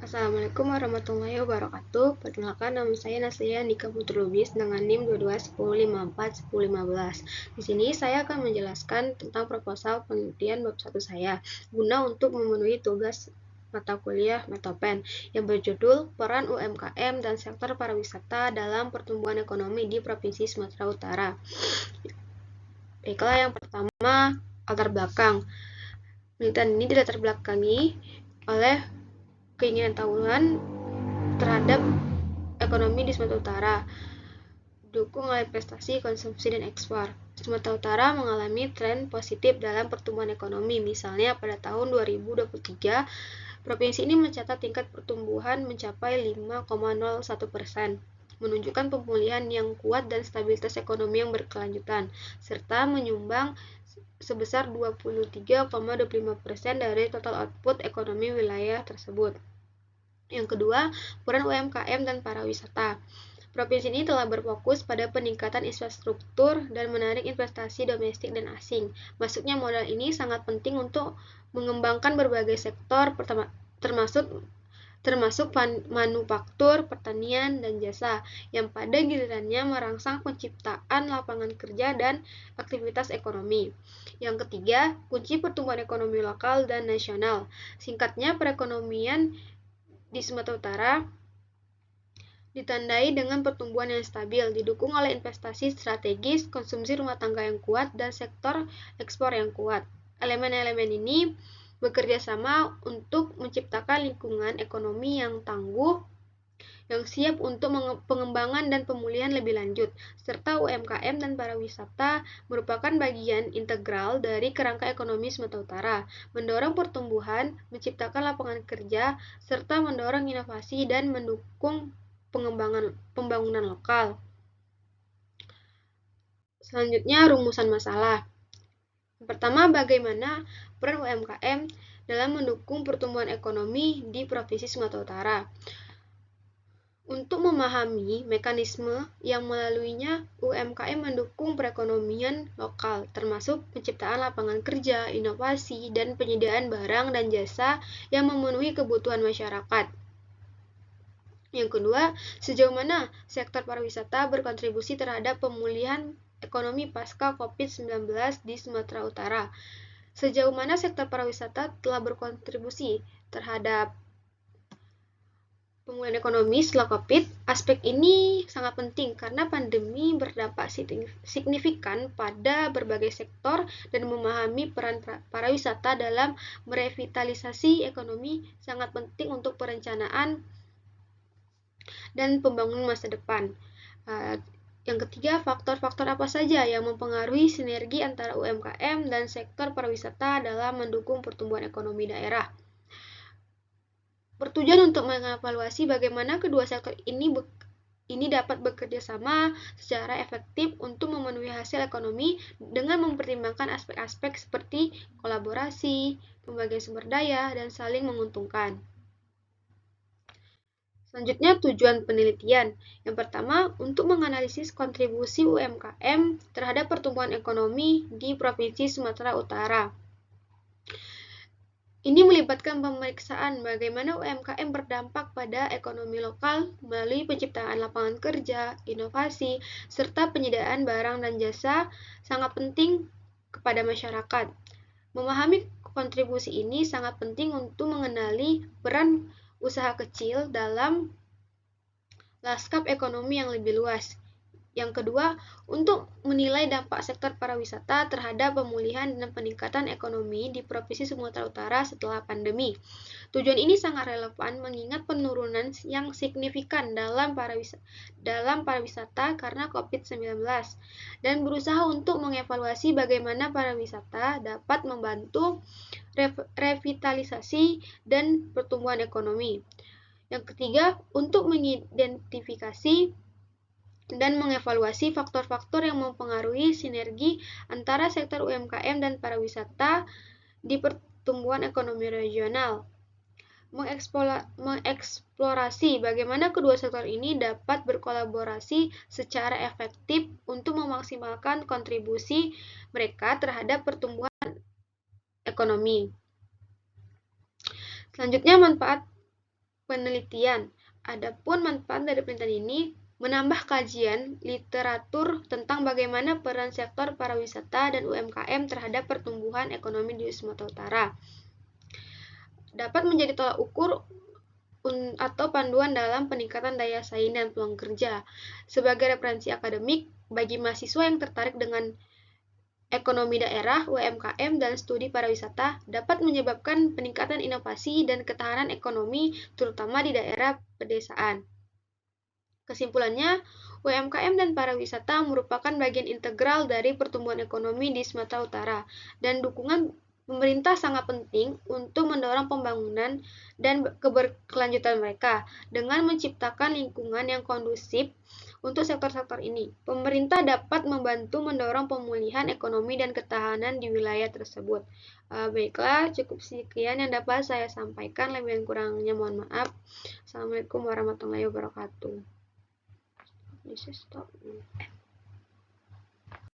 Assalamualaikum warahmatullahi wabarakatuh. Perkenalkan, nama saya Naslia Andika Putri Lubis dengan NIM 2210541015. Di sini saya akan menjelaskan tentang proposal penelitian bab 1 saya guna untuk memenuhi tugas mata kuliah Metopen yang berjudul Peran UMKM dan Sektor Pariwisata dalam Pertumbuhan Ekonomi di Provinsi Sumatera Utara. Baiklah, yang pertama, latar belakang. Penelitian ini dilatar belakangi oleh keinginan tahunan terhadap ekonomi di Sumatera Utara, didukung oleh investasi, konsumsi, dan ekspor. Sumatera Utara mengalami tren positif dalam pertumbuhan ekonomi. Misalnya, pada tahun 2023, provinsi ini mencatat tingkat pertumbuhan mencapai 5,01%, menunjukkan pemulihan yang kuat dan stabilitas ekonomi yang berkelanjutan, serta menyumbang sebesar 23,25% dari total output ekonomi wilayah tersebut. Yang kedua, peran UMKM dan pariwisata. Provinsi ini telah berfokus pada peningkatan infrastruktur dan menarik investasi domestik dan asing. Masuknya modal ini sangat penting untuk mengembangkan berbagai sektor, termasuk manufaktur, pertanian, dan jasa, yang pada gilirannya merangsang penciptaan lapangan kerja dan aktivitas ekonomi. Yang ketiga, kunci pertumbuhan ekonomi lokal dan nasional. Singkatnya, perekonomian di Sumatera Utara ditandai dengan pertumbuhan yang stabil, didukung oleh investasi strategis, konsumsi rumah tangga yang kuat, dan sektor ekspor yang kuat. Elemen-elemen ini bekerja sama untuk menciptakan lingkungan ekonomi yang tangguh, yang siap untuk pengembangan dan pemulihan lebih lanjut, serta UMKM dan pariwisata merupakan bagian integral dari kerangka ekonomi Sumatera Utara, mendorong pertumbuhan, menciptakan lapangan kerja, serta mendorong inovasi dan mendukung pembangunan lokal. Selanjutnya, rumusan masalah. Yang pertama, bagaimana peran UMKM dalam mendukung pertumbuhan ekonomi di Provinsi Sumatera Utara. Untuk memahami mekanisme yang melaluinya UMKM mendukung perekonomian lokal, termasuk penciptaan lapangan kerja, inovasi, dan penyediaan barang dan jasa yang memenuhi kebutuhan masyarakat. Yang kedua, sejauh mana sektor pariwisata berkontribusi terhadap pemulihan ekonomi pasca COVID-19 di Sumatera Utara. Sejauh mana sektor pariwisata telah berkontribusi terhadap pemulihan ekonomi setelah COVID? Aspek ini sangat penting karena pandemi berdampak signifikan pada berbagai sektor, dan memahami peran pariwisata dalam merevitalisasi ekonomi sangat penting untuk perencanaan dan pembangunan masa depan. Yang ketiga, faktor-faktor apa saja yang mempengaruhi sinergi antara UMKM dan sektor pariwisata dalam mendukung pertumbuhan ekonomi daerah. Bertujuan untuk mengevaluasi bagaimana kedua sektor ini dapat bekerja sama secara efektif untuk memenuhi hasil ekonomi dengan mempertimbangkan aspek-aspek seperti kolaborasi, pembagian sumber daya, dan saling menguntungkan. Selanjutnya, tujuan penelitian. Yang pertama, untuk menganalisis kontribusi UMKM terhadap pertumbuhan ekonomi di Provinsi Sumatera Utara. Ini melibatkan pemeriksaan bagaimana UMKM berdampak pada ekonomi lokal melalui penciptaan lapangan kerja, inovasi, serta penyediaan barang dan jasa sangat penting kepada masyarakat. Memahami kontribusi ini sangat penting untuk mengenali peran usaha kecil dalam lanskap ekonomi yang lebih luas. Yang kedua, untuk menilai dampak sektor pariwisata terhadap pemulihan dan peningkatan ekonomi di Provinsi Sumatera Utara setelah pandemi. Tujuan ini sangat relevan mengingat penurunan yang signifikan dalam pariwisata karena COVID-19, dan berusaha untuk mengevaluasi bagaimana pariwisata dapat membantu revitalisasi dan pertumbuhan ekonomi. Yang ketiga, untuk mengidentifikasi dan mengevaluasi faktor-faktor yang mempengaruhi sinergi antara sektor UMKM dan pariwisata di pertumbuhan ekonomi regional. Mengeksplorasi bagaimana kedua sektor ini dapat berkolaborasi secara efektif untuk memaksimalkan kontribusi mereka terhadap pertumbuhan ekonomi. Selanjutnya, manfaat penelitian. Adapun manfaat dari penelitian ini menambah kajian literatur tentang bagaimana peran sektor pariwisata dan UMKM terhadap pertumbuhan ekonomi di Sumatera Utara. Dapat menjadi tolak ukur atau panduan dalam peningkatan daya saing dan peluang kerja. Sebagai referensi akademik bagi mahasiswa yang tertarik dengan ekonomi daerah, UMKM, dan studi pariwisata dapat menyebabkan peningkatan inovasi dan ketahanan ekonomi terutama di daerah pedesaan. Kesimpulannya, UMKM dan pariwisata merupakan bagian integral dari pertumbuhan ekonomi di Sumatera Utara, dan dukungan pemerintah sangat penting untuk mendorong pembangunan dan keberkelanjutan mereka dengan menciptakan lingkungan yang kondusif untuk sektor-sektor ini. Pemerintah dapat membantu mendorong pemulihan ekonomi dan ketahanan di wilayah tersebut. Baiklah, cukup sekian yang dapat saya sampaikan. Lebih kurangnya mohon maaf. Assalamualaikum warahmatullahi wabarakatuh. This is stop.